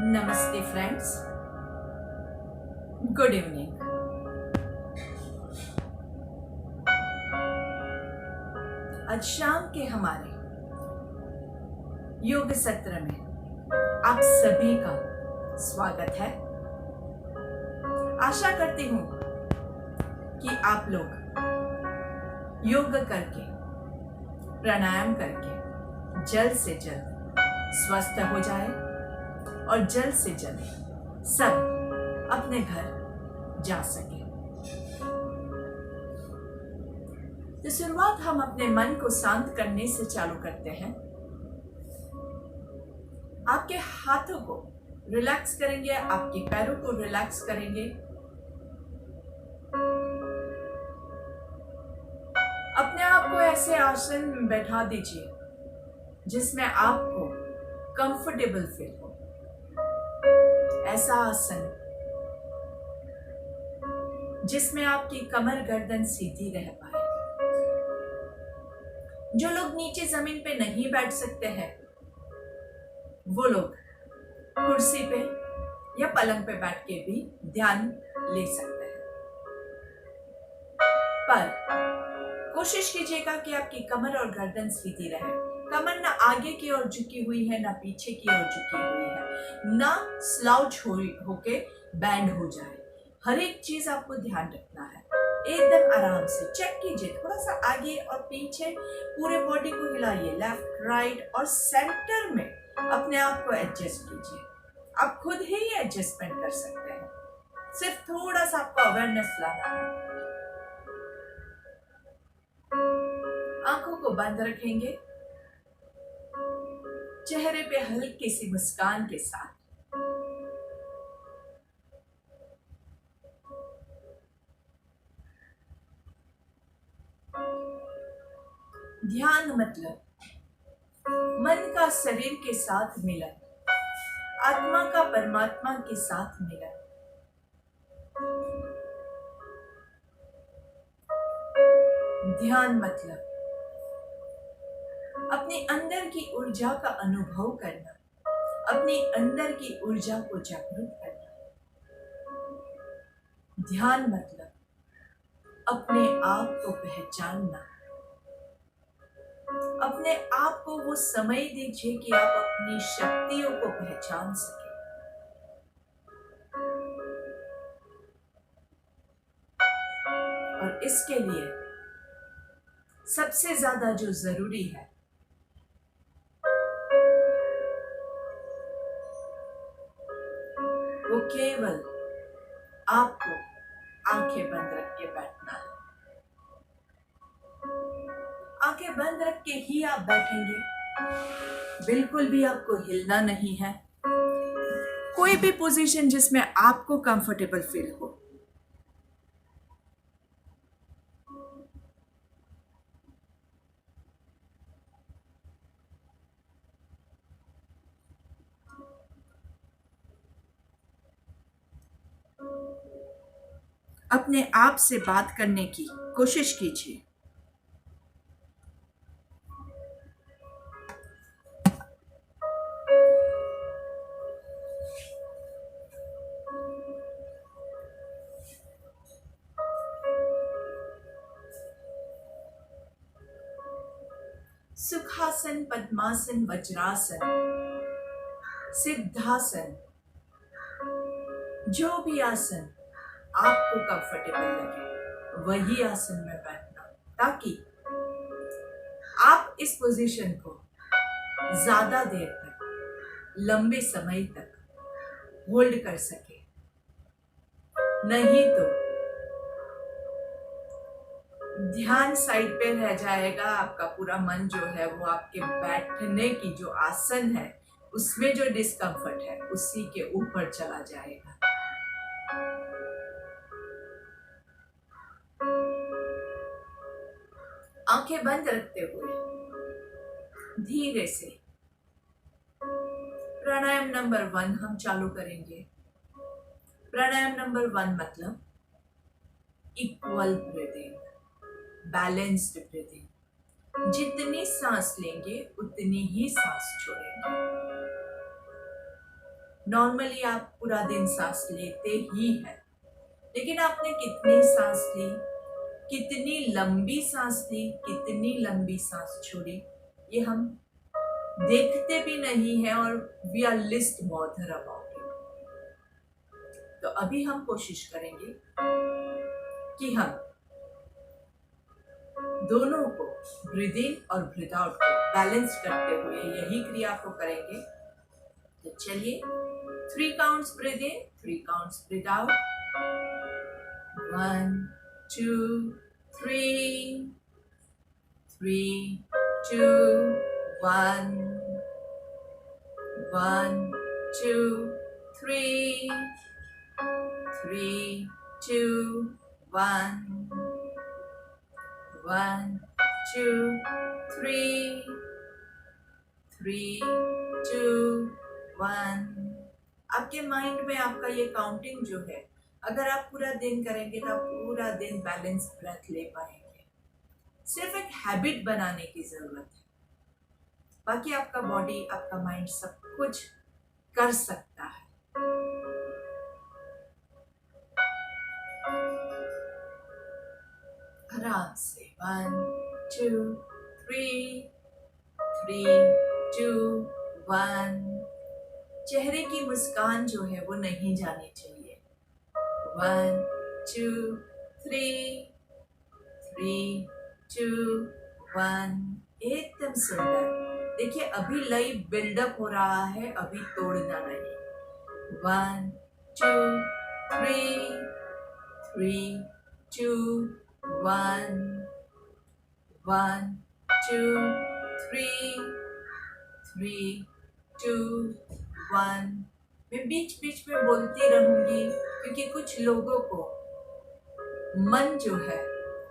नमस्ते friends, good evening. आज शाम के हमारे योग सत्र में आप सभी का स्वागत है। आशा करती हूँ कि आप लोग योग करके, प्राणायाम करके जल्द से जल्द स्वस्थ हो जाए और जल्द से जल्द सब अपने घर जा सके। तो शुरुआत हम अपने मन को शांत करने से चालू करते हैं। आपके हाथों को रिलैक्स करेंगे, आपके पैरों को रिलैक्स करेंगे। अपने आप को ऐसे आसन में बैठा दीजिए जिसमें आपको कंफर्टेबल फील हो। ऐसा आसन जिसमें आपकी कमर गर्दन सीधी रह पाए। जो लोग नीचे जमीन पे नहीं बैठ सकते हैं वो लोग कुर्सी पे या पलंग पे बैठ के भी ध्यान ले सकते हैं, पर कोशिश कीजिएगा कि आपकी कमर और गर्दन सीधी रहे। कमर ना आगे की ओर झुकी हुई है, ना पीछे की ओर झुकी हुई है, ना स्लाउच होके बैंड हो जाए। हर एक चीज आपको ध्यान रखना है। एकदम आराम से चेक कीजिए, थोड़ा सा आगे और पीछे, पूरे बॉडी को हिलाइए, लेफ्ट राइट और सेंटर में अपने आप को एडजस्ट कीजिए। आप खुद ही एडजस्टमेंट कर सकते हैं, सिर्फ थोड़ा सा आपको अवेयरनेस लाना है। आंखों को बंद रखेंगे, चेहरे पे हल्की सी मुस्कान के साथ ध्यान मतलब मन का शरीर के साथ मिलन, आत्मा का परमात्मा के साथ मिलन। ध्यान मतलब अपने अंदर की ऊर्जा का अनुभव करना, अपने अंदर की ऊर्जा को जागृत करना। ध्यान मतलब अपने आप को पहचानना। अपने आप को वो समय दीजिए कि आप अपनी शक्तियों को पहचान सके। और इसके लिए सबसे ज्यादा जो जरूरी है वो केवल आपको आंखें बंद रख के बैठना है। आंखें बंद रख के ही आप बैठेंगे, बिल्कुल भी आपको हिलना नहीं है। कोई भी पोजीशन जिसमें आपको कंफर्टेबल फील हो। अपने आप से बात करने की कोशिश कीजिए। सुखासन, पद्मासन, वज्रासन, सिद्धासन, जो भी आसन आपको कंफर्टेबल लगे वही आसन में बैठना, ताकि आप इस पोजीशन को ज्यादा देर तक, लंबे समय तक होल्ड कर सके। नहीं तो ध्यान साइड पे रह जाएगा। आपका पूरा मन जो है वो आपके बैठने की जो आसन है उसमें जो डिस्कम्फर्ट है उसी के ऊपर चला जाएगा। आंखें बंद रखते हुए धीरे से प्राणायाम नंबर 1 हम चालू करेंगे। प्राणायाम नंबर 1 मतलब इक्वल ब्रीदिंग, बैलेंस्ड ब्रीदिंग। जितनी सांस लेंगे उतनी ही सांस छोड़ेंगे। नॉर्मली आप पूरा दिन सांस लेते ही हैं, लेकिन आपने कितनी सांस ली, कितनी लंबी सांस ली, कितनी लंबी सांस छोड़ी, ये हम देखते भी नहीं है और we are least bother about it. तो अभी हम कोशिश करेंगे कि हम दोनों को, ब्रीद इन और ब्रीद आउट को बैलेंस करते हुए यही क्रिया को करेंगे। तो चलिए 3 counts breathe in, 3 counts breathe out. 1 2 3, 3 2 1, 1 2 3, 3 2 1, 1 2 3, 3 2 1। आपके माइंड में आपका ये काउंटिंग जो है, अगर आप पूरा दिन करेंगे तो आप पूरा दिन बैलेंस ब्रेथ ले पाएंगे। सिर्फ एक हैबिट बनाने की जरूरत है, बाकी आपका बॉडी, आपका माइंड सब कुछ कर सकता है। आराम से 1 2 3, 3 2 1। चेहरे की मुस्कान जो है वो नहीं जानी चाहिए। 1 2 3, 3 2 1। एकदम सुंदर। देखिए अभी लय बिल्डअप हो रहा है, अभी तोड़ना नहीं। 1 2 3, 3 2 1, 1 2 3, 3 2 1। मैं बीच बीच में बोलती रहूंगी क्योंकि कुछ लोगों को मन जो है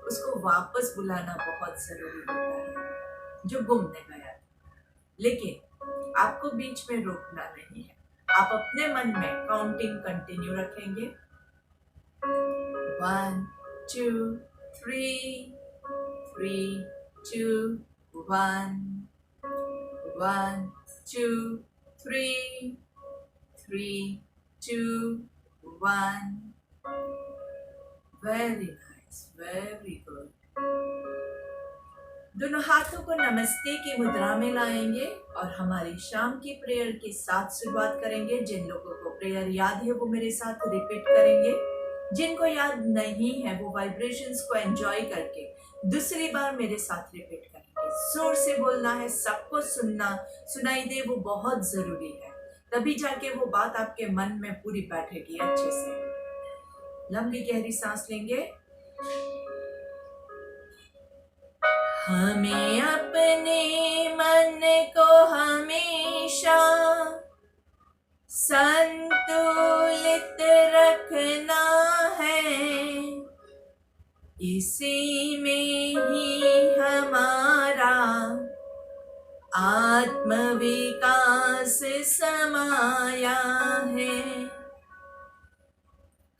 उसको वापस बुलाना बहुत जरूरी होता है, जो गुमने गया। लेकिन आपको बीच में रोकना नहीं है, आप अपने मन में काउंटिंग कंटिन्यू रखेंगे। 1 2 3, 3 2 1, 1 2 3, 3 2 1। Very nice, very good. दोनों हाथों को नमस्ते की मुद्रा में लाएंगे और हमारी शाम की प्रेयर के साथ शुरुआत करेंगे। जिन लोगों को प्रेयर याद है वो मेरे साथ रिपीट करेंगे, जिनको याद नहीं है वो वाइब्रेशंस को एंजॉय करके दूसरी बार मेरे साथ रिपीट करेंगे। जोर से बोलना है, सबको सुनाई दे, वो बहुत जरूरी है, तभी जाके वो बात आपके मन में पूरी बैठेगी अच्छे से। लंबी गहरी सांस लेंगे। हमें अपने मन को हमेशा संतुलित रखना है, इसी में ही हमारा आत्मविकास समाया है।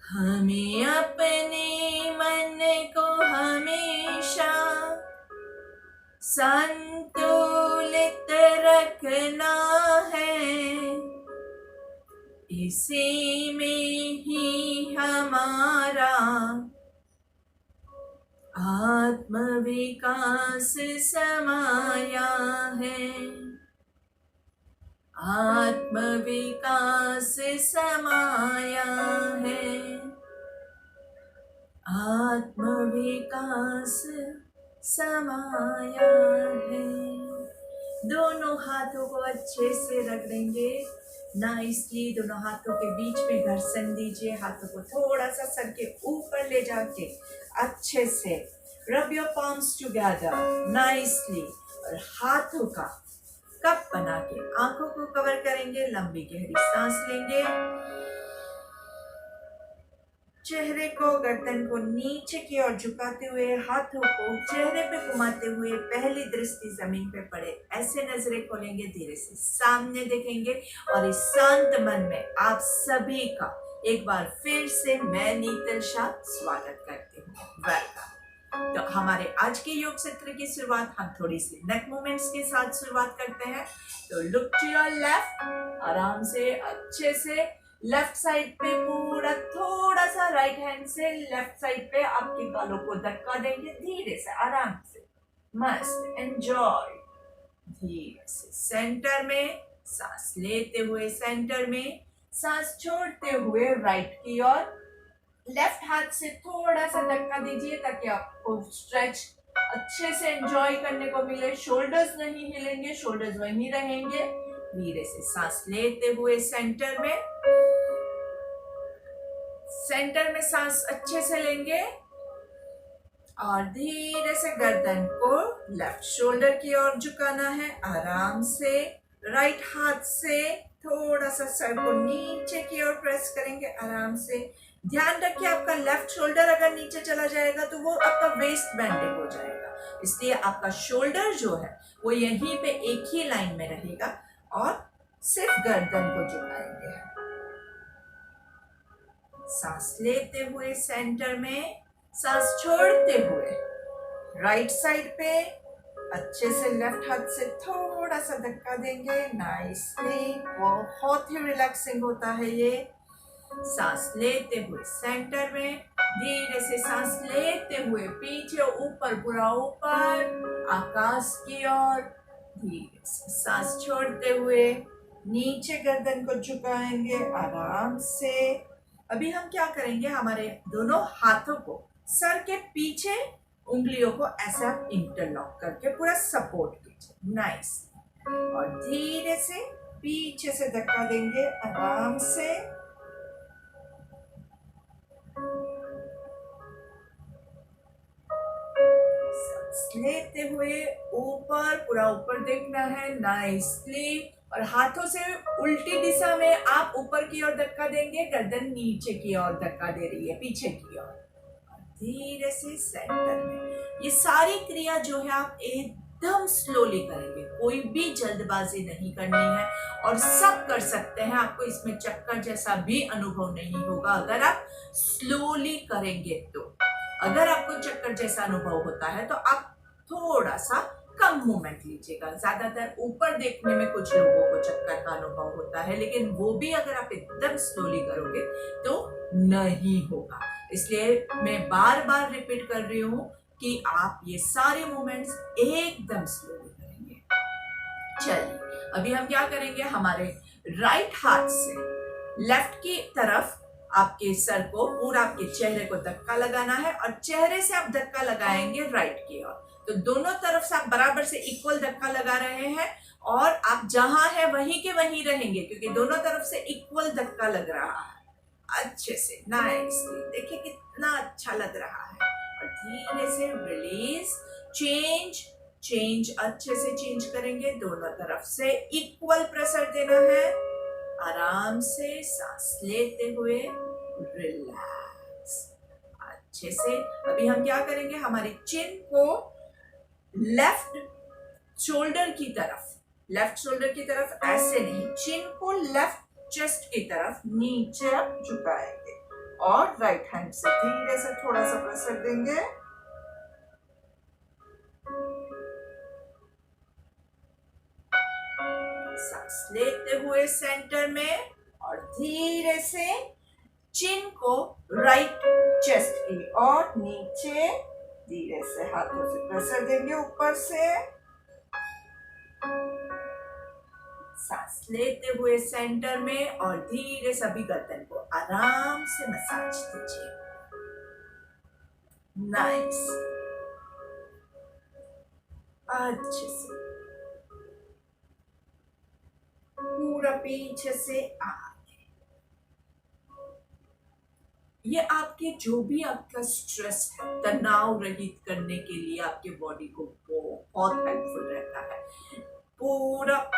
हमें अपने मन को हमेशा संतुलित रखना है, इसी में ही हमारा आत्मविकास समाया है, आत्मविकास समाया है, आत्मविकास समाया है। दोनों हाथों को अच्छे से रगड़ेंगे नाइसली। दोनों हाथों के बीच में घर्षण दीजिए। हाथों को थोड़ा सा सर के ऊपर ले जाके अच्छे से rub your palms together nicely, और हाथों का कप बना के आंखों को कवर करेंगे। लंबी गहरी सांस लेंगे। चेहरे को, गर्दन को नीचे की ओर झुकाते हुए, हाथों को चेहरे पे घुमाते हुए पहली दृष्टि जमीन पे पड़े ऐसे नजरें खोलेंगे, धीरे से सामने देखेंगे और इस शांत मन में आप सभी का एक बार फिर से मैं नीतल शाह स्वागत करती हूँ। वेलकम। तो हमारे आज के योग सत्र की शुरुआत हम थोड़ी सी नेक मूवमेंट्स के साथ शुरुआत करते हैं। तो लुक टू योर लेफ्ट, आराम से अच्छे से लेफ्ट साइड पे पूरा थोड़ा सा राइट हैंड से लेफ्ट साइड पे आपके गालों को धक्का देंगे धीरे से, आराम से, मस्त, एंजॉय। धीरे से सेंटर में सांस लेते हुए, सेंटर में सांस छोड़ते हुए राइट की ओर लेफ्ट हाथ से थोड़ा सा धक्का दीजिए ताकि आपको स्ट्रेच अच्छे से एंजॉय करने को मिले। शोल्डर्स नहीं हिलेंगे, शोल्डर्स वहीं रहेंगे। धीरे से सांस लेते हुए सेंटर में सांस अच्छे से लेंगे और धीरे से गर्दन को लेफ्ट शोल्डर की ओर झुकाना है। आराम से राइट हाथ से थोड़ा सा सर को नीचे की ओर प्रेस करेंगे, आराम से। ध्यान रखिए आपका लेफ्ट शोल्डर अगर नीचे चला जाएगा तो वो आपका वेस्ट बेंडिंग हो जाएगा, इसलिए आपका शोल्डर जो है वो यहीं पे एक ही लाइन में रहेगा और सिर्फ गर्दन को झुकाएंगे। सांस लेते हुए सेंटर में, सांस छोड़ते हुए राइट साइड पे अच्छे से लेफ्ट हाथ से थोड़ा सा धक्का देंगे। नाइसली, बहुत ही रिलैक्सिंग होता है ये। सांस लेते हुए सेंटर में, धीरे से सांस लेते हुए पीछे ऊपर, पूरा ऊपर आकाश की ओर। धीरे से सांस छोड़ते हुए नीचे गर्दन को झुकाएंगे, आराम से। अभी हम क्या करेंगे, हमारे दोनों हाथों को सर के पीछे उंगलियों को ऐसा इंटरलॉक करके पूरा सपोर्ट कीजिए। नाइस, और धीरे से पीछे से धक्का देंगे, आराम से। सांस लेते हुए ऊपर, पूरा ऊपर देखना है, नाइसली। और हाथों से उल्टी दिशा में आप ऊपर की ओर धक्का देंगे, गर्दन नीचे की ओर धक्का दे रही है, पीछे की ओर। धीरे से सेंटर में। ये सारी क्रिया जो है आप एकदम स्लोली करेंगे, कोई भी जल्दबाजी नहीं करनी है और सब कर सकते हैं। आपको इसमें चक्कर जैसा भी अनुभव नहीं होगा अगर आप स्लोली करेंगे तो। अगर आपको चक्कर जैसा अनुभव होता है तो आप थोड़ा सा कम मूवमेंट लीजिएगा। ज्यादातर ऊपर देखने में कुछ लोगों को चक्कर का अनुभव होता है, लेकिन वो भी अगर आप एकदम स्लोली करोगे तो नहीं होगा। इसलिए मैं बार बार रिपीट कर रही हूं कि आप ये सारे मूवमेंट्स एकदम स्लोली करेंगे। चलिए अभी हम क्या करेंगे, हमारे राइट हाथ से लेफ्ट की तरफ आपके सर को, पूरा आपके चेहरे को धक्का लगाना है और चेहरे से आप धक्का लगाएंगे राइट की ओर। तो दोनों तरफ से आप बराबर से इक्वल धक्का लगा रहे हैं और आप जहां है वहीं के वहीं रहेंगे क्योंकि दोनों तरफ से इक्वल धक्का लग रहा है। अच्छे से, नाइसली, देखिए कितना अच्छा लग रहा है। और धीरे से रिलीज, चेंज, अच्छे से चेंज करेंगे। दोनों तरफ से इक्वल प्रेशर देना है, आराम से सांस लेते हुए रिलैक्स, अच्छे से। अभी हम क्या करेंगे, हमारी चिन को लेफ्ट शोल्डर की तरफ ऐसे नहीं, चिन को लेफ्ट चेस्ट की तरफ नीचे झुकाएंगे और राइट हैंड से धीरे से थोड़ा सा प्रेशर देंगे। सांस लेते हुए सेंटर में और धीरे से चिन को राइट चेस्ट की और नीचे धीरे से हाथों से प्रेशर देंगे ऊपर से। सांस लेते हुए सेंटर में और धीरे से अभी गर्दन को आराम से मसाज दीजिए। नाइस, अच्छे से पूरा पीछे से आगे। ये आपके जो भी आपका स्ट्रेस है, तनाव रहित करने के लिए आपके बॉडी को बहुत हेल्पफुल रहता है। पूरा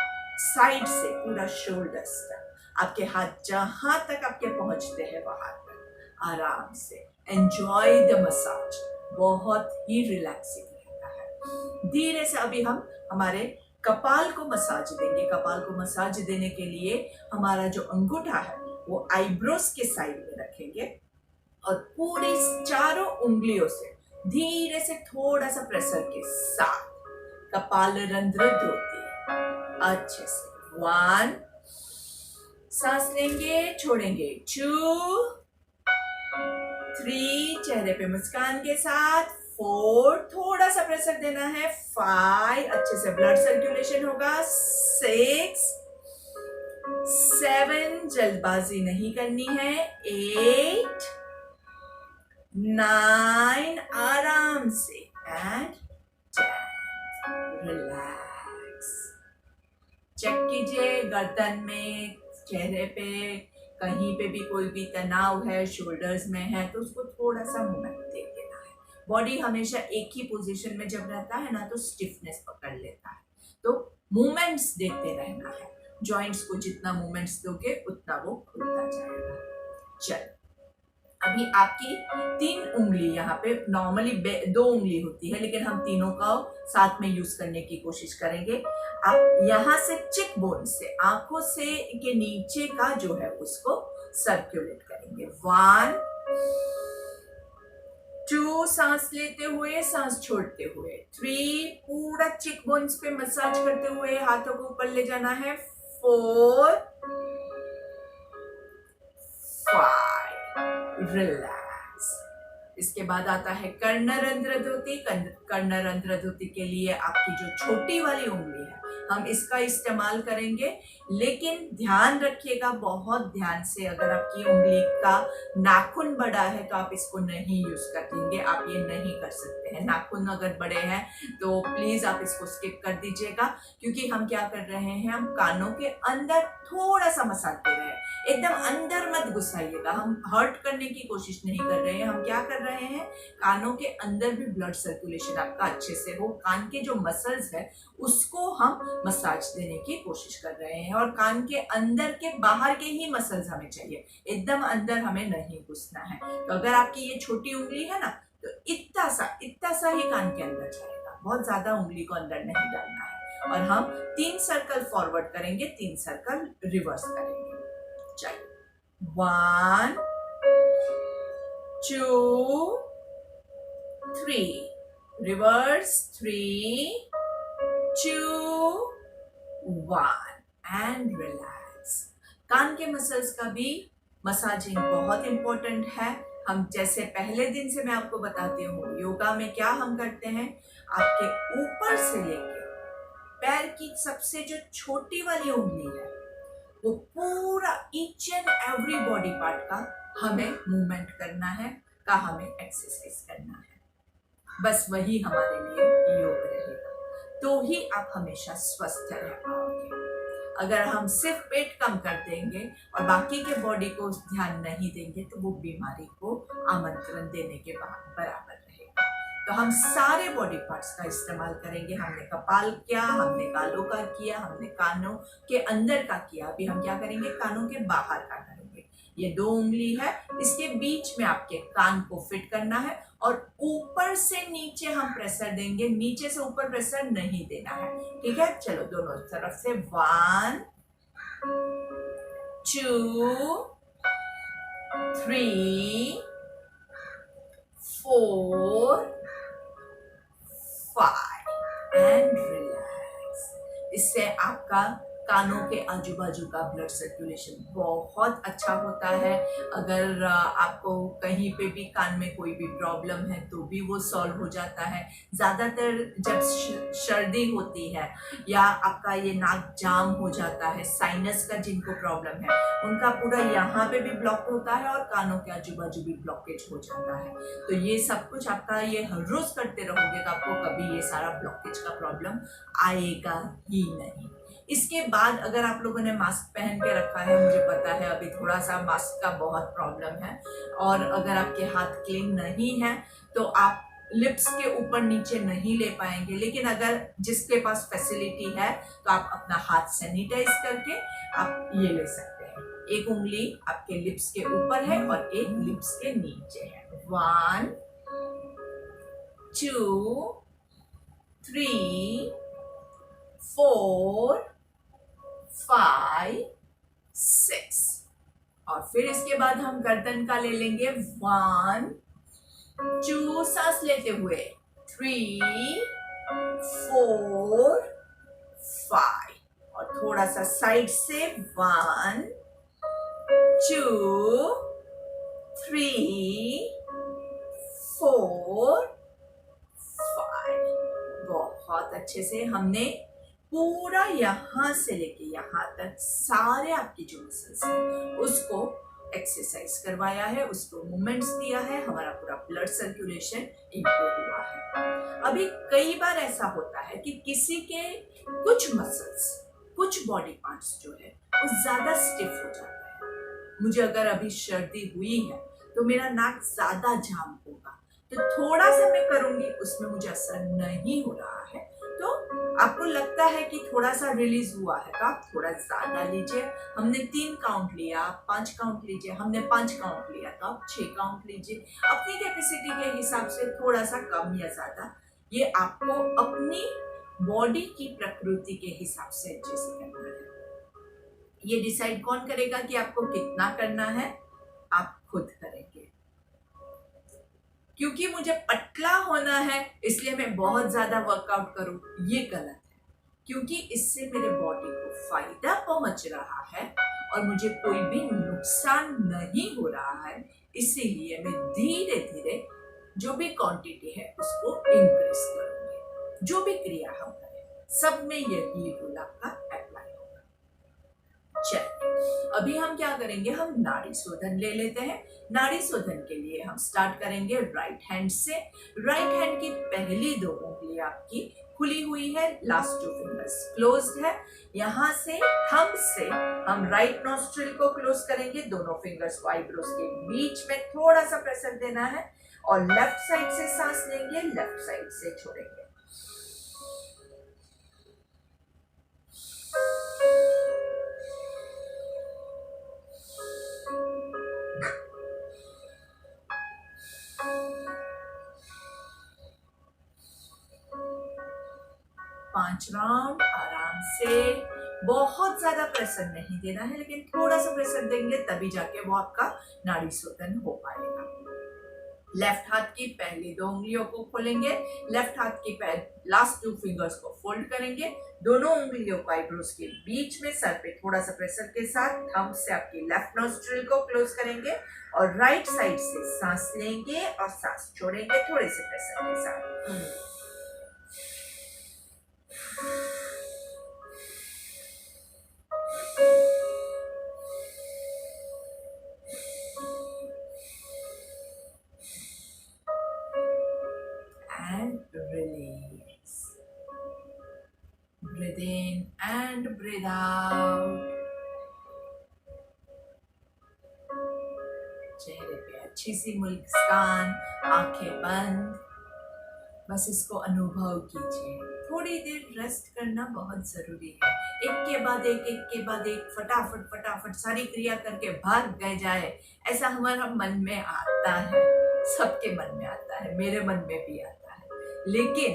साइड से पूरा शोल्डर्स तक, आपके हाथ जहां तक आपके पहुंचते हैं वहां तक आराम से एंजॉय द मसाज, बहुत ही रिलैक्सिंग रहता है। धीरे से अभी हम हमारे कपाल को मसाज देंगे। कपाल को मसाज देने के लिए हमारा जो अंगूठा है वो आईब्रोज के साइड में रखेंगे और पूरी चारों उंगलियों से धीरे से थोड़ा सा प्रेशर के साथ कपाल रंध्र धोते अच्छे से। 1, सांस लेंगे, छोड़ेंगे। 2, 3, चेहरे पे मुस्कान के साथ। 4, थोड़ा सा प्रेशर देना है। 5, अच्छे से ब्लड सर्कुलेशन होगा। 6, 7, जल्दबाजी नहीं करनी है। 8, 9, आराम से। And 10, relax. चेक कीजिए गर्दन में, चेहरे पे कहीं पे भी कोई भी तनाव है, शोल्डर्स में है, तो उसको थोड़ा सा मूवमेंट दे देना है। बॉडी हमेशा एक ही पोजीशन में जब रहता है ना तो स्टिफनेस पकड़ लेता है, तो मूवमेंट्स देते रहना है। जॉइंट्स को जितना मूवमेंट्स दोगे उतना वो खुलता जाएगा। चलो, अभी आपकी 3 उंगली, यहाँ पे नॉर्मली 2 उंगली होती है, लेकिन हम तीनों का साथ में यूज करने की कोशिश करेंगे। आप यहाँ से चिक बोन से, आंखों से के नीचे का जो है उसको सर्कुलेट करेंगे। 1, 2, सांस लेते हुए, सांस छोड़ते हुए। 3, पूरा चिक बोन्स पे मसाज करते हुए हाथों को ऊपर ले जाना है। 4, 5, रिलैक्स। इसके बाद आता है कर्णरंध्र धोती। कर्णरंध्र धोती के लिए आपकी जो छोटी वाली उंगली है, हम इसका इस्तेमाल करेंगे, लेकिन ध्यान रखिएगा बहुत ध्यान से, अगर आपकी उंगली का नाखून बड़ा है तो आप इसको नहीं यूज करेंगे, आप ये नहीं कर सकते हैं। नाखून अगर बड़े हैं तो प्लीज आप इसको स्किप कर दीजिएगा, क्योंकि हम क्या कर रहे हैं, हम कानों के अंदर थोड़ा सा मसाज दे रहे हैं, एकदम अंदर मत घुसाइएगा। हम हर्ट करने की कोशिश नहीं कर रहे हैं, हम क्या कर रहे हैं, कानों के अंदर भी ब्लड सर्कुलेशन आपका अच्छे से हो, कान के जो मसल्स है उसको हम मसाज देने की कोशिश कर रहे हैं। और कान के अंदर के बाहर के ही मसल्स हमें चाहिए, एकदम अंदर हमें नहीं घुसना है। तो अगर आपकी ये छोटी उंगली है ना, तो इतना सा ही कान के अंदर जाएगा, बहुत ज्यादा उंगली को अंदर नहीं डालना है। और हम 3 सर्कल फॉरवर्ड करेंगे, 3 सर्कल रिवर्स करेंगे। चलिए, 1, 2, 3, रिवर्स। 3, 2, 1 and relax. कान के मसल्स का भी मसाजिंग बहुत इंपॉर्टेंट है। हम जैसे पहले दिन से मैं आपको बताती हूँ, योगा में क्या हम करते हैं, आपके ऊपर से लेके पैर की सबसे जो छोटी वाली उंगली है, वो पूरा each and every body part का हमें मूवमेंट करना है, का हमें एक्सरसाइज करना है। बस वही हमारे लिए योग रहेगा, तो ही आप हमेशा स्वस्थ रह पाओगे। अगर हम सिर्फ पेट कम कर देंगे और बाकी के बॉडी को ध्यान नहीं देंगे, तो वो बीमारी को आमंत्रण देने के बराबर रहेगा। तो हम सारे बॉडी पार्ट्स का इस्तेमाल करेंगे। हमने कपाल किया, हमने गालों का किया, हमने कानों के अंदर का किया, अभी हम क्या करेंगे, कानों के बाहर का करेंगे। ये 2 उंगली है, इसके बीच में आपके कान को फिट करना है और ऊपर से नीचे हम प्रेशर देंगे, नीचे से ऊपर प्रेशर नहीं देना है। ठीक है, चलो दोनों तरफ से। 1, 2, 3, 4, 5 एंड रिलैक्स। इससे आपका कानों के आजू बाजू का ब्लड सर्कुलेशन बहुत अच्छा होता है। अगर आपको कहीं पे भी कान में कोई भी प्रॉब्लम है तो भी वो सॉल्व हो जाता है। ज़्यादातर जब सर्दी होती है या आपका ये नाक जाम हो जाता है, साइनस का जिनको प्रॉब्लम है, उनका पूरा यहाँ पे भी ब्लॉक होता है और कानों के आजू बाजू भी ब्लॉकेज हो जाता है। तो ये सब कुछ आपका, ये हर रोज करते रहोगे तो आपको कभी ये सारा ब्लॉकेज का प्रॉब्लम आएगा ही नहीं। इसके बाद अगर आप लोगों ने मास्क पहन के रखा है, मुझे पता है अभी थोड़ा सा मास्क का बहुत प्रॉब्लम है, और अगर आपके हाथ क्लीन नहीं है तो आप लिप्स के ऊपर नीचे नहीं ले पाएंगे, लेकिन अगर जिसके पास फैसिलिटी है तो आप अपना हाथ सैनिटाइज करके आप ये ले सकते हैं। एक उंगली आपके लिप्स के ऊपर है और एक लिप्स के नीचे है। 1, 2, 3, 4, 5, 6 और फिर इसके बाद हम गर्दन का ले लेंगे। 1, 2 सांस लेते हुए 3 4 5 और थोड़ा सा साइड से 1 2 3 4 5। बहुत अच्छे से हमने पूरा यहां से लेके यहां तक सारे आपकी जो मसल्स हैं उसको एक्सरसाइज करवाया है, उसको मूवमेंट्स दिया है, हमारा पूरा ब्लड सर्कुलेशन इंप्रूव हुआ है। अभी कई बार ऐसा होता है कि किसी के कुछ मसल्स, कुछ बॉडी पार्ट्स जो है वो ज्यादा स्टिफ हो जाता है। मुझे अगर अभी सर्दी हुई है तो मेरा नाक ज्यादा जाम होगा, तो थोड़ा सा मैं करूंगी उसमें मुझे असर नहीं हो रहा है, तो आपको लगता है कि थोड़ा सा रिलीज हुआ है तो आप थोड़ा ज्यादा लीजिए। हमने 3 काउंट लिया, 5 काउंट लीजिए, हमने 5 काउंट लिया तो आप 6 काउंट लीजिए। अपनी कैपेसिटी के हिसाब से थोड़ा सा कम या ज्यादा, ये आपको अपनी बॉडी की प्रकृति के हिसाब से एडजस्ट करना है। ये डिसाइड कौन करेगा कि आपको कितना करना है? आप खुद करेंगे। क्योंकि मुझे पतला होना है इसलिए मैं बहुत ज्यादा वर्कआउट करूं, ये गलत है। क्योंकि इससे मेरे बॉडी को फायदा पहुंच रहा है और मुझे कोई भी नुकसान नहीं हो रहा है, इसीलिए मैं धीरे धीरे जो भी क्वांटिटी है उसको इंक्रीज करूंगी। जो भी क्रिया हम करें सब में यही रूल आपका अप्लाई होगा। चलिए अभी हम क्या करेंगे, हम नाड़ी शोधन ले लेते हैं। नाड़ी शोधन के लिए हम स्टार्ट करेंगे राइट हैंड से। राइट हैंड की पहली 2 उंगली आपकी खुली हुई है, लास्ट 2 फिंगर्स क्लोज्ड है। यहाँ से हम राइट नॉस्ट्रिल को क्लोज करेंगे, दोनों फिंगर्स को आईब्रोज के बीच में थोड़ा सा प्रेशर देना है और लेफ्ट साइड से सांस लेंगे, लेफ्ट साइड से छोड़ेंगे। पांच राउंड आराम से, बहुत ज्यादा प्रेशर नहीं देना है, लेकिन थोड़ा सा प्रेशर देंगे तभी जाके वो आपका नाड़ी शोधन हो पाएगा। लेफ्ट हाथ की पहली 2 उंगलियों को खोलेंगे, लेफ्ट हाथ की लास्ट 2 फिंगर्स को फोल्ड करेंगे, दोनों उंगलियों को आईब्रोज के बीच में सर पे थोड़ा सा प्रेशर के साथ थंब से आपकी लेफ्ट नोस्ट्रिल को क्लोज करेंगे और राइट साइड से सांस लेंगे और सांस छोड़ेंगे थोड़े से प्रेशर के साथ। And release. Breathe in and breathe out. चेहरे पे अच्छी सी मुस्कान, आंखें बंद, बस इसको अनुभव कीजिए। थोड़ी देर रेस्ट करना बहुत जरूरी है। एक के बाद एक फटाफट सारी क्रिया करके भाग गए जाए, ऐसा हमारा मन में आता है, सबके मन में आता है, मेरे मन में भी आता है। लेकिन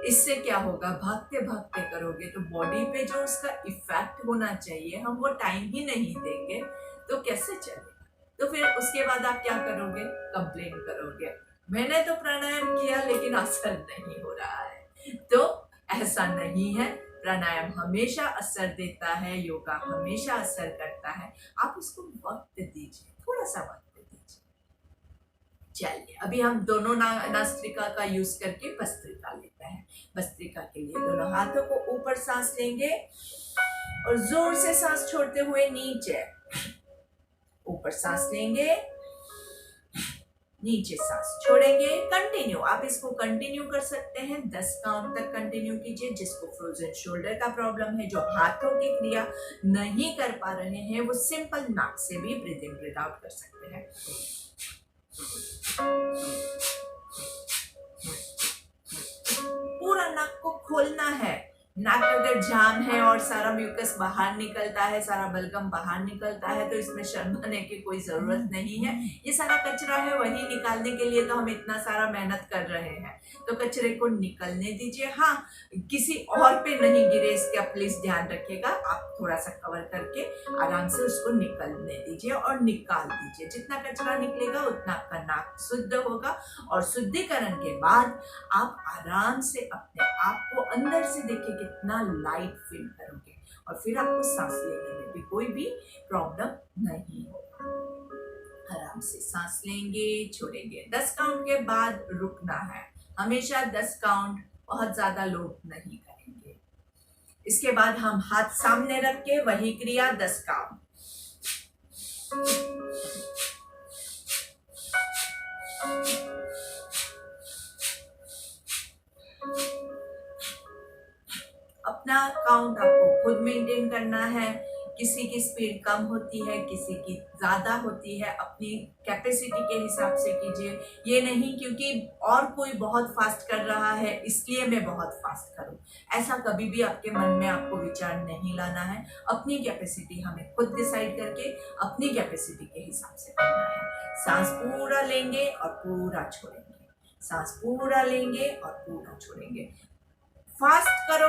इससे क्या होगा, भागते भागते करोगे तो बॉडी पे जो उसका इफेक्ट होना चाहिए हम वो टाइम ही नहीं देंगे तो कैसे चलेगा। तो फिर उसके बाद आप क्या करोगे, कंप्लेन करोगे मैंने तो प्राणायाम किया लेकिन असर नहीं हो रहा है। तो ऐसा नहीं है, प्राणायाम हमेशा असर देता है, योगा हमेशा असर करता है। आप उसको वक्त दीजिए, थोड़ा सा वक्त दीजिए। चलिए अभी हम दोनों नास्त्रिका का यूज करके भस्त्रिका लेते हैं। भस्त्रिका के लिए दोनों हाथों को ऊपर सांस लेंगे और जोर से सांस छोड़ते हुए नीचे, ऊपर सांस लेंगे, नीचे सांस छोड़ेंगे। कंटिन्यू, आप इसको कंटिन्यू कर सकते हैं, 10 काउंट तक कंटिन्यू कीजिए। जिसको फ्रोजन शोल्डर का प्रॉब्लम है, जो हाथों की क्रिया नहीं कर पा रहे हैं, वो सिंपल नाक से भी ब्रीथ इन ब्रीथ आउट कर सकते हैं। पूरा नाक को खोलना है, नाक अगर जाम है और सारा म्यूकस बाहर निकलता है, सारा बलगम बाहर निकलता है, तो इसमें शर्माने की कोई जरूरत नहीं है। ये सारा कचरा है, वही निकालने के लिए तो हम इतना सारा मेहनत कर रहे हैं, तो कचरे को निकलने दीजिए। हाँ, किसी और पे नहीं गिरे इसका प्लीज ध्यान रखिएगा। आप थोड़ा सा कवर करके आराम से उसको निकलने दीजिए और निकाल दीजिए। जितना कचरा निकलेगा उतना आपका नाक शुद्ध होगा, और शुद्धिकरण के बाद आप आराम से अपने आप को अंदर से देखिए कितना लाइट फील करोगे, और फिर आपको सांस लेने में भी कोई भी प्रॉब्लम नहीं होगा। आराम से सांस लेंगे, छोड़ेंगे। 10 काउंट के बाद रुकना है। हमेशा 10 काउंट, बहुत ज्यादा लोग नहीं करेंगे। इसके बाद हम हाथ सामने रख के वही क्रिया 10 काउंट। अपना काउंट आपको खुद मेंटेन करना है। किसी की स्पीड कम होती है, किसी की ज्यादा होती है, अपनी कैपेसिटी के हिसाब से कीजिए। ये नहीं क्योंकि और कोई बहुत फास्ट कर रहा है इसलिए मैं बहुत फास्ट करूं, ऐसा कभी भी आपके मन में आपको विचार नहीं लाना है। अपनी कैपेसिटी हमें खुद डिसाइड करके अपनी कैपेसिटी के हिसाब से करना है। सांस पूरा लेंगे और पूरा छोड़ेंगे, सांस पूरा लेंगे और पूरा छोड़ेंगे। फास्ट करो,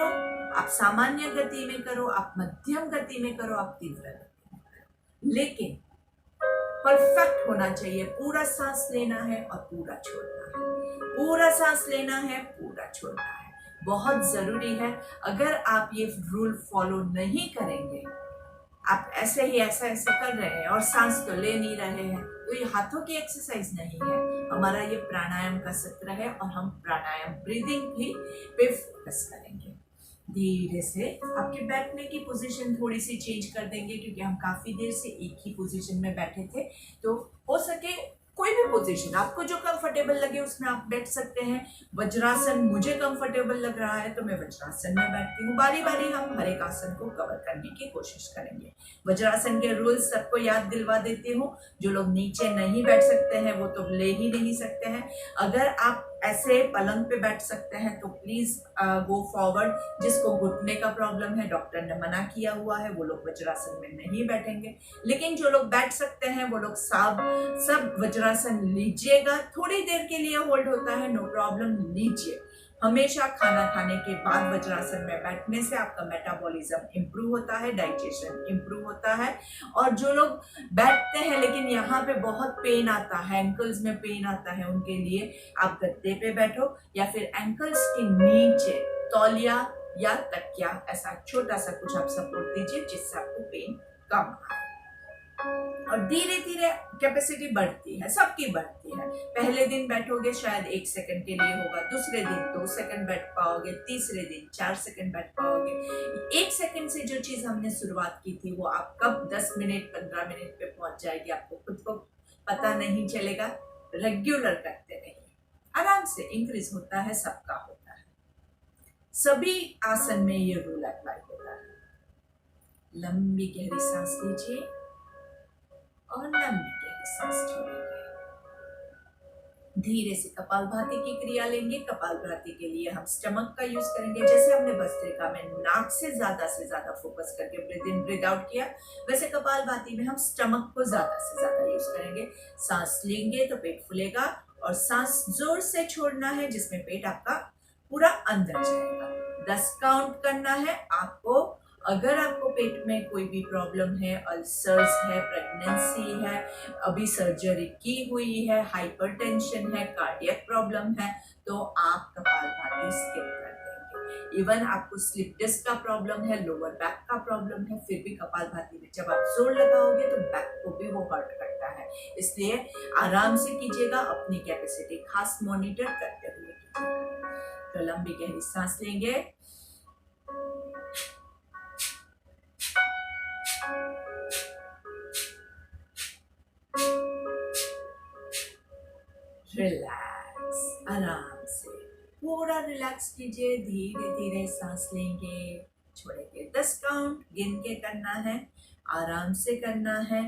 आप सामान्य गति में करो, आप मध्यम गति में करो, आप तीव्र गति में करो, लेकिन परफेक्ट होना चाहिए। पूरा सांस लेना है और पूरा छोड़ना है, पूरा सांस लेना है, पूरा छोड़ना है, बहुत जरूरी है। अगर आप ये रूल फॉलो नहीं करेंगे, आप ऐसे ही ऐसा ऐसे कर रहे हैं और सांस तो ले नहीं रहे हैं, तो ये हाथों की एक्सरसाइज नहीं है। हमारा ये प्राणायाम का सत्र है और हम प्राणायाम ब्रीदिंग भी पे फोकस करेंगे। धीरे से आपके बैठने की पोजीशन थोड़ी सी चेंज कर देंगे, क्योंकि हम काफी देर से एक ही पोजीशन में बैठे थे। तो हो सके कोई भी पोजीशन आपको जो कंफर्टेबल लगे उसमें आप बैठ सकते हैं। वज्रासन मुझे कंफर्टेबल लग रहा है तो मैं वज्रासन में बैठती हूँ। बारी बारी हम हर एक आसन को कवर करने की कोशिश करेंगे। वज्रासन के रूल्स सबको याद दिलवा देती हूँ। जो लोग नीचे नहीं बैठ सकते हैं वो तो ले ही नहीं सकते हैं। अगर आप ऐसे पलंग पे बैठ सकते हैं तो प्लीज गो फॉरवर्ड। जिसको घुटने का प्रॉब्लम है, डॉक्टर ने मना किया हुआ है, वो लोग वज्रासन में नहीं बैठेंगे। लेकिन जो लोग बैठ सकते हैं वो लोग सब वज्रासन लीजिएगा। थोड़ी देर के लिए होल्ड होता है, नो प्रॉब्लम, लीजिए। हमेशा खाना खाने के बाद वज्रासन में बैठने से आपका मेटाबॉलिज्म इंप्रूव होता है, डाइजेशन इंप्रूव होता है। और जो लोग बैठते हैं लेकिन यहाँ पे बहुत पेन आता है, एंकल्स में पेन आता है, उनके लिए आप गद्दे पे बैठो या फिर एंकल्स के नीचे तौलिया या तकिया ऐसा छोटा सा कुछ आप सपोर्ट दीजिए, जिससे आपको पेन कम आए। और धीरे धीरे कैपेसिटी बढ़ती है, सबकी बढ़ती है। पहले दिन बैठोगे शायद 1 सेकंड के लिए होगा, दूसरे दिन 2 सेकंड बैठ पाओगे, तीसरे दिन 4 सेकंड बैठ पाओगे। 1 सेकंड से जो चीज हमने शुरुआत की थी वो आप कब 10 मिनट 15 मिनट पे पहुंच जाएगी, आपको खुद को पता नहीं चलेगा। रेगुलर करते रहिए, आराम से इंक्रीज होता है, सबका होता है। सभी आसन में ये रूल अप्लाई होता है। लंबी गहरी सांस लीजिए और लंबी गहरी सांस छोड़ेंगे। धीरे से कपालभाति की क्रिया लेंगे। कपालभाति के लिए हम स्टमक का यूज करेंगे। जैसे हमने भस्त्रिका में नाक से ज्यादा फोकस करके ब्रीथ इन ब्रीथ आउट किया, वैसे कपालभाति में हम स्टमक को ज्यादा से ज्यादा यूज करेंगे। सांस लेंगे तो पेट फूलेगा और सांस जोर से छोड़ना है, जिसमें पेट आपका पूरा अंदर जाएगा। 10 काउंट करना है आपको। अगर आपको पेट में कोई भी प्रॉब्लम है, अल्सर्स है, प्रेगनेंसी है, अभी सर्जरी की हुई है, हाइपरटेंशन है, कार्डियक प्रॉब्लम है, तो आप कपालभाति स्किप कर देंगे। इवन आपको स्लिप डिस्क का प्रॉब्लम है, लोअर बैक का प्रॉब्लम है, फिर भी कपालभाति में जब आप जोर लगाओगे तो बैक को भी वो हर्ट करता है। इसलिए आराम से कीजिएगा, अपनी कैपेसिटी खास मॉनिटर करते हुए कीजिएगा। तो लंबी गहरी सांस लेंगे, रिलैक्स, आराम से पूरा रिलैक्स कीजिए। धीरे धीरे सांस लेंगे, छोड़ेंगे। 10 काउंट गिन के करना है, आराम से करना है।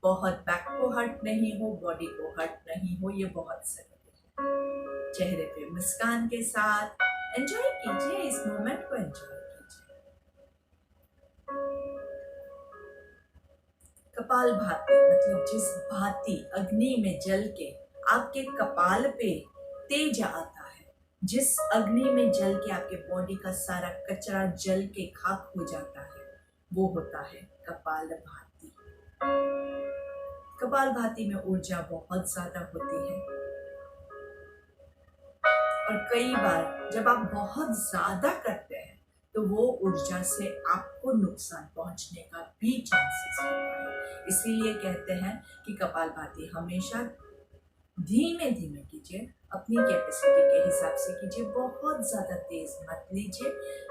बहुत बैक को हर्ट नहीं हो, बॉडी को हर्ट नहीं हो, ये बहुत जरूरी है। चेहरे पे मुस्कान के साथ एंजॉय कीजिए, इस मोमेंट को एंजॉय कीजिए। कपाल भाती मतलब जिस भाती अग्नि में जल के आपके कपाल पे तेज आता है, जिस अग्नि में जल के आपके बॉडी का सारा कचरा जल के खाक हो जाता है, वो होता है कपाल भाती। कपाल भाती में ऊर्जा बहुत ज्यादा होती है और कई बार जब आप बहुत ज्यादा करते हैं तो वो ऊर्जा से आपको नुकसान पहुंचने का भी चांसेस होता है। इसीलिए कहते हैं कि कपालभाति हमेशा धीमे धीमे कीजिए, अपनी कैपेसिटी के हिसाब से कीजिए, बहुत ज्यादा तेज मत लीजिए।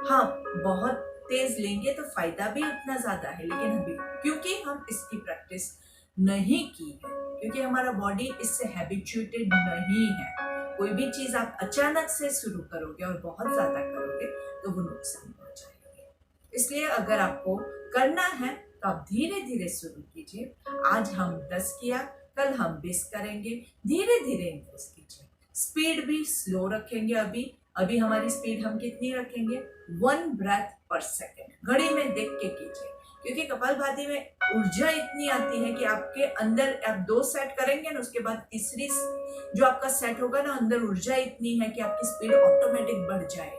हाँ, बहुत तेज लेंगे तो फायदा भी उतना ज्यादा है, लेकिन अभी क्योंकि हम इसकी प्रैक्टिस नहीं की है, क्योंकि हमारा बॉडी इससे हैबिचुएटेड नहीं है। कोई भी चीज आप अचानक से शुरू करोगे और बहुत ज्यादा करोगे तो वो नुकसान पहुंचाएगी। इसलिए अगर आपको करना है तो आप धीरे धीरे शुरू कीजिए। आज हम 10 किया, कल हम 20 करेंगे, धीरे धीरे इंक्रीज कीजिए। स्पीड भी स्लो रखेंगे। अभी हमारी स्पीड हम कितनी रखेंगे? 1 ब्रेथ पर सेकेंड। घड़ी में देख के कीजिए, क्योंकि कपालभाति में ऊर्जा इतनी आती है कि आपके अंदर आप 2 सेट करेंगे ना, उसके बाद तीसरी जो आपका सेट होगा ना, अंदर ऊर्जा इतनी है कि आपकी स्पीड ऑटोमेटिक बढ़ जाएगी।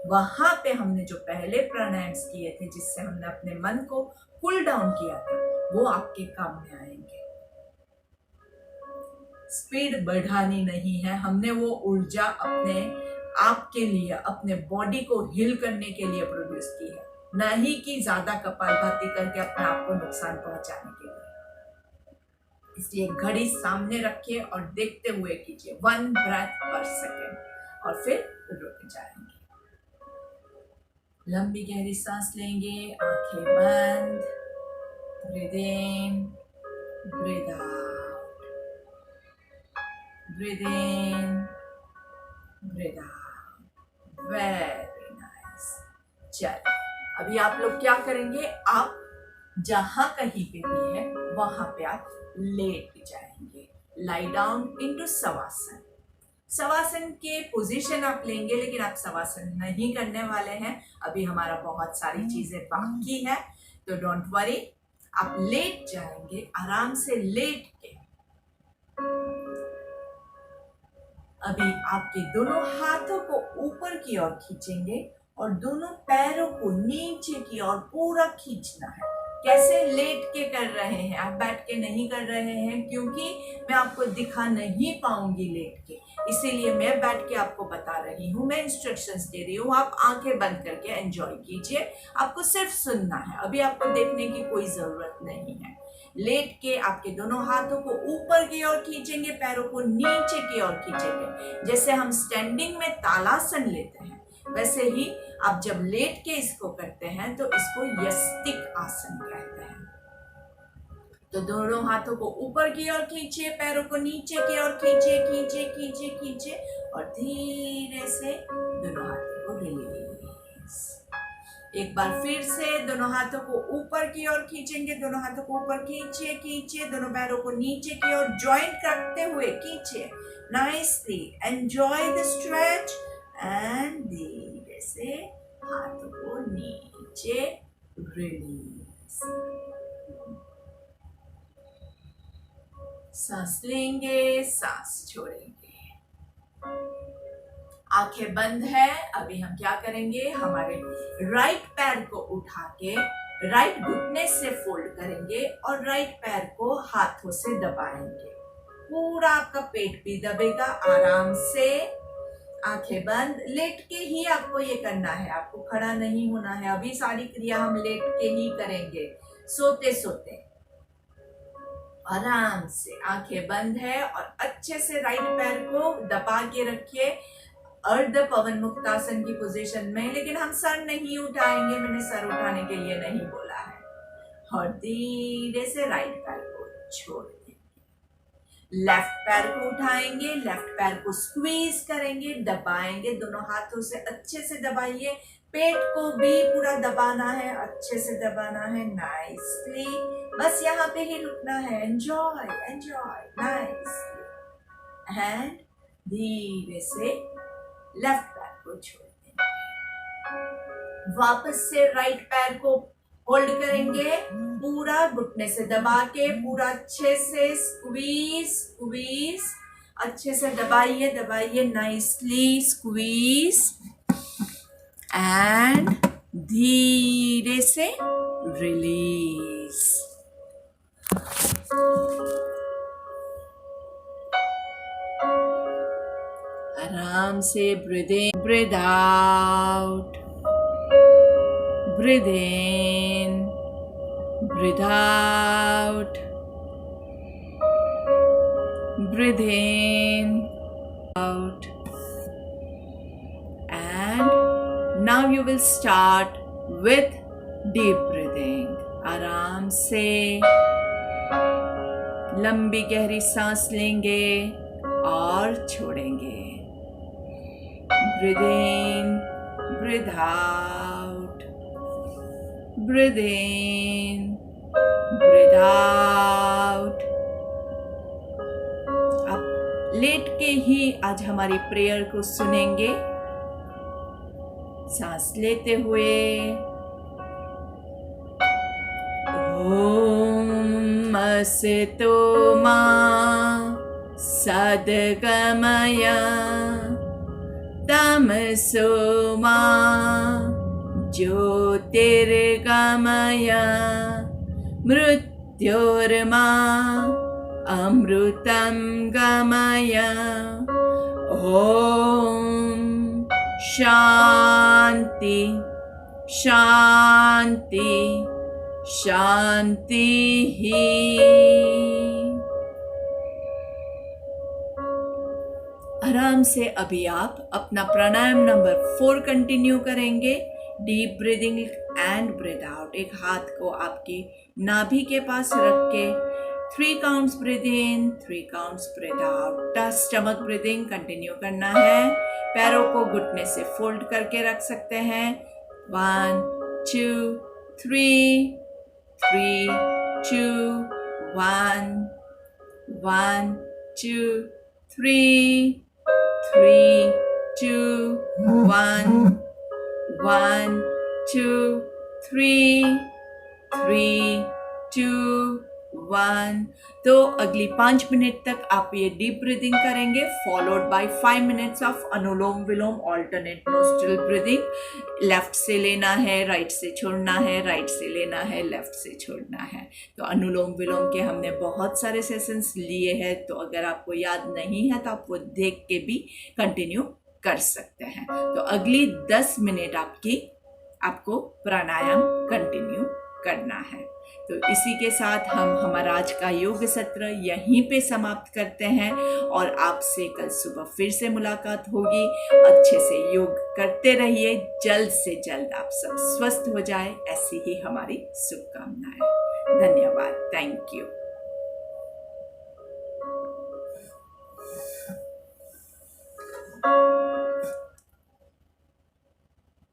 वहां पे हमने जो पहले प्राणायाम्स किए थे, जिससे हमने अपने मन को कूल डाउन किया था, वो आपके काम में आएंगे। स्पीड बढ़ानी नहीं है, हमने वो ऊर्जा अपने आप के लिए, अपने बॉडी को हील करने के लिए प्रोड्यूस की है, ना ही कि ज्यादा कपालभाति करके अपने आप को नुकसान पहुंचाने के लिए। इसलिए घड़ी सामने रखिए और देखते हुए कीजिए 1 ब्रेथ पर सेकेंड और फिर रुक जाएंगे। लंबी गहरी सांस लेंगे, आंखें बंद, breathe in, breathe out, breathe in, breathe out. Very nice. चलो, अभी आप लोग क्या करेंगे, आप जहां कहीं पे भी है वहां पे आप लेट जाएंगे। Lie down into shavasana. Shavasana के पोजीशन आप लेंगे, लेकिन आप शवासन नहीं करने वाले हैं। अभी हमारा बहुत सारी चीजें बाकी है, तो डोंट वरी, आप लेट जाएंगे। आराम से लेट के अभी आपके दोनों हाथों को ऊपर की ओर खींचेंगे और दोनों पैरों को नीचे की ओर पूरा खींचना है। कैसे? लेट के कर रहे हैं, आप बैठ के नहीं कर रहे हैं, क्योंकि मैं आपको दिखा नहीं पाऊंगी लेट के, इसीलिए मैं बैठ के आपको बता रही हूँ, मैं इंस्ट्रक्शंस दे रही हूँ। आप आंखें बंद करके एंजॉय कीजिए, आपको सिर्फ सुनना है, अभी आपको देखने की कोई जरूरत नहीं है। लेट के आपके दोनों हाथों को ऊपर की ओर खींचेंगे, पैरों को नीचे की ओर खींचेंगे। जैसे हम स्टैंडिंग में तालासन लेते हैं, वैसे ही आप जब लेट के इसको करते हैं तो इसको यस्तिक आसन कहते हैं। तो दोनों हाथों को ऊपर की ओर खींचिए, पैरों को नीचे की ओर खींचिए, खींचिए खींचिए खींचिए और धीरे से दोनों हाथों को रिलीज। एक बार फिर से दोनों हाथों को ऊपर की ओर खींचेंगे, दोनों हाथों को ऊपर खींचिए खींचिए, दोनों पैरों को नीचे की ओर जॉइंट करते हुए खींचिए। Nicely enjoy the stretch and धीरे से हाथों को नीचे रिलीज। सांस लेंगे, सांस छोड़ेंगे। आंखें बंद है। अभी हम क्या करेंगे, हमारे राइट पैर को उठा के राइट घुटने से फोल्ड करेंगे और राइट पैर को हाथों से दबाएंगे। पूरा आपका पेट भी दबेगा। आराम से आंखें बंद, लेट के ही आपको ये करना है, आपको खड़ा नहीं होना है। अभी सारी क्रिया हम लेट के ही करेंगे, सोते सोते। आराम से आंखें बंद है और अच्छे से राइट पैर को दबा के रखिए अर्ध पवन मुक्तासन की पोजीशन में, लेकिन हम सर नहीं उठाएंगे, मैंने सर उठाने के लिए नहीं बोला है। और धीरे से राइट पैर को छोड़ देंगे, लेफ्ट पैर को उठाएंगे, लेफ्ट पैर को स्क्वीज करेंगे, दबाएंगे, दोनों हाथों से अच्छे से दबाइए। पेट को भी पूरा दबाना है, अच्छे से दबाना है। नाइसली, बस यहाँ पे ही रुकना है। Enjoy enjoy, nicely. एंड धीरे से लेफ्ट पैर को छोड़ देंगे। वापस से राइट पैर को होल्ड करेंगे, पूरा घुटने से दबा के, पूरा अच्छे से स्क्वीज स्क्वीज, अच्छे से दबाइए दबाइए, नाइसली स्क्वीज, एंड धीरे से रिलीज। आराम से breathe in, breathe out, breathe in, breathe out, breathe in, out, and now you will start with deep breathing. आराम से लंबी गहरी सांस लेंगे और छोड़ेंगे। Breathe in, breathe out, breathe in, breathe out। Late के ही आज हमारी प्रेयर को सुनेंगे, सांस लेते हुए। ओम असतो मा सद्गमय तमसो मा ज्योतिर्गमय मृत्योर्मा अमृतं गमय। ओम शांति शांति शांति ही। आराम से अभी आप अपना प्राणायाम नंबर 4 कंटिन्यू करेंगे। Deep breathing and breathe out. एक हाथ को आपकी नाभि के पास रख के 3 counts breathe in, 3 counts breathe out. Touch stomach breathing continue करना है। पैरों को घुटने से फोल्ड करके रख सकते हैं। 1 2 3, 3 2 1, 1 2 3, 3 2 1, 1 2 3, 3 2 1। तो अगली 5 मिनट तक आप ये डीप ब्रीदिंग करेंगे, followed by 5 minutes of anulom vilom alternate nostril breathing. Left से लेना है, राइट से छोड़ना है, राइट से लेना है, लेफ्ट से छोड़ना है। तो अनुलोम विलोम के हमने बहुत सारे सेशंस लिए हैं, तो अगर आपको याद नहीं है तो आप वो देख के भी कंटिन्यू कर सकते हैं। तो अगली 10 मिनट आपको प्राणायाम कंटिन्यू करना है। तो इसी के साथ हम हमारा आज का योग सत्र यहीं पे समाप्त करते हैं और आपसे कल सुबह फिर से मुलाकात होगी। अच्छे से योग करते रहिए, जल्द से जल्द आप सब स्वस्थ हो जाए, ऐसी ही हमारी शुभकामनाएं। धन्यवाद। Thank you.